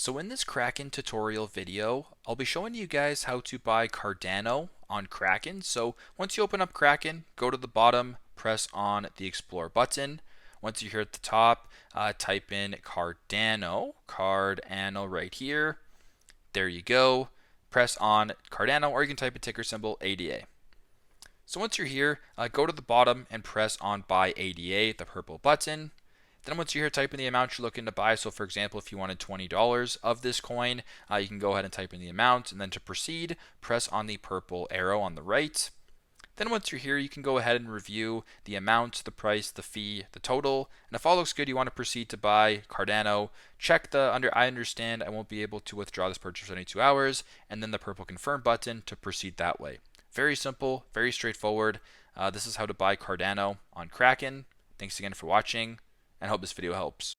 So in this Kraken tutorial video, I'll be showing you guys how to buy Cardano on Kraken. So once you open up Kraken, go to the bottom, press on the Explore button. Once you're here at the top, type in Cardano right here. There you go. Press on Cardano, or you can type a ticker symbol ADA. So once you're here, go to the bottom and press on Buy ADA, the purple button. Then once you're here, type in the amount you're looking to buy. So for example, if you wanted $20 of this coin, you can go ahead and type in the amount, and then to proceed, press on the purple arrow on the right. Then once you're here, you can go ahead and review the amount, the price, the fee, the total, and if all looks good, you want to proceed to buy Cardano. Check the I understand I won't be able to withdraw this purchase for 72 hours, and then the purple confirm button to proceed that way. Very simple, very straightforward. This is how to buy Cardano on Kraken. Thanks again for watching, and hope this video helps.